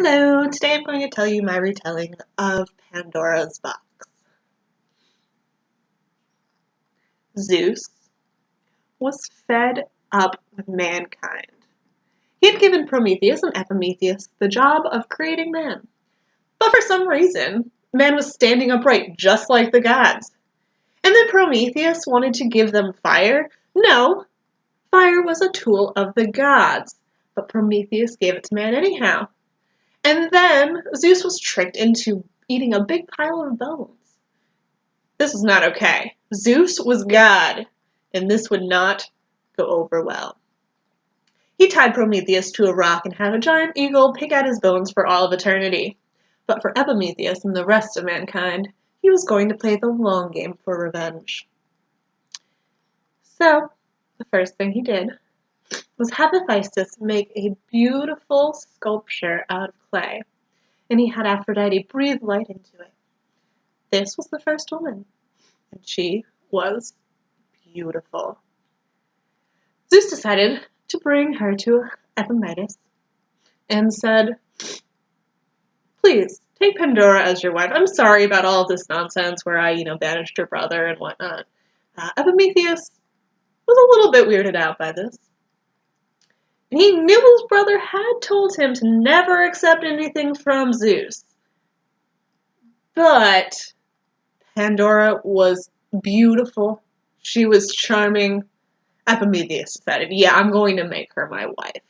Hello, today I'm going to tell you my retelling of Pandora's box. Zeus was fed up with mankind. He had given Prometheus and Epimetheus the job of creating man. But for some reason, man was standing upright just like the gods. And then Prometheus wanted to give them fire. No, fire was a tool of the gods, but Prometheus gave it to man anyhow. And then Zeus was tricked into eating a big pile of bones. This was not okay. Zeus was God, and this would not go over well. He tied Prometheus to a rock and had a giant eagle pick at his bones for all of eternity. But for Epimetheus and the rest of mankind, he was going to play the long game for revenge. So, the first thing he did was have Hephaestus make a beautiful sculpture out of clay, and he had Aphrodite breathe light into it. This was the first woman, and she was beautiful. Zeus decided to bring her to Epimetheus and said, "Please, take Pandora as your wife. I'm sorry about all of this nonsense where I, banished your brother and whatnot." Epimetheus was a little bit weirded out by this. And he knew his brother had told him to never accept anything from Zeus. But Pandora was beautiful. She was charming. Epimetheus decided, yeah, I'm going to make her my wife.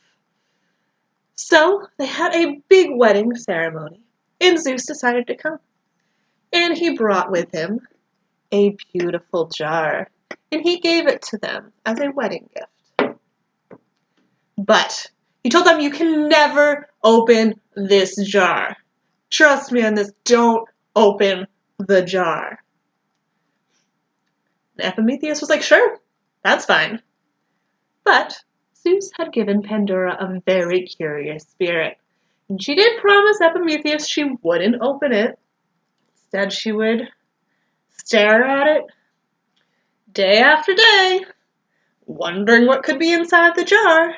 So they had a big wedding ceremony, and Zeus decided to come. And he brought with him a beautiful jar, and he gave it to them as a wedding gift. But he told them, you can never open this jar. Trust me on this, don't open the jar. And Epimetheus was like, sure, that's fine. But Zeus had given Pandora a very curious spirit. And she did promise Epimetheus she wouldn't open it. Instead, she would stare at it day after day, wondering what could be inside the jar.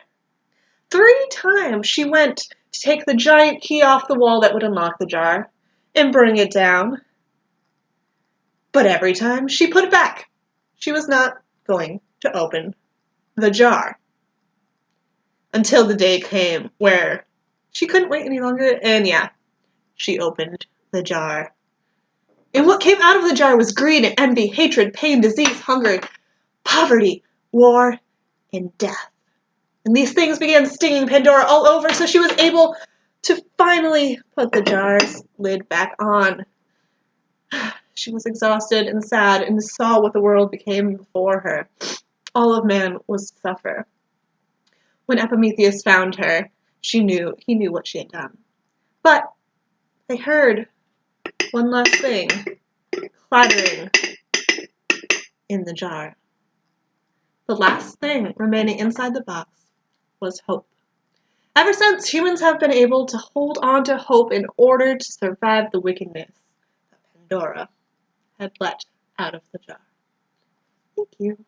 3 times she went to take the giant key off the wall that would unlock the jar and bring it down. But every time she put it back. She was not going to open the jar. Until the day came where she couldn't wait any longer, and yeah, she opened the jar. And what came out of the jar was greed and envy, hatred, pain, disease, hunger, poverty, war, and death. And these things began stinging Pandora all over, so she was able to finally put the jar's lid back on. She was exhausted and sad and saw what the world became before her. All of man was to suffer. When Epimetheus found her, he knew what she had done. But they heard one last thing, clattering in the jar. The last thing remaining inside the box was hope. Ever since, humans have been able to hold on to hope in order to survive the wickedness that Pandora had let out of the jar. Thank you.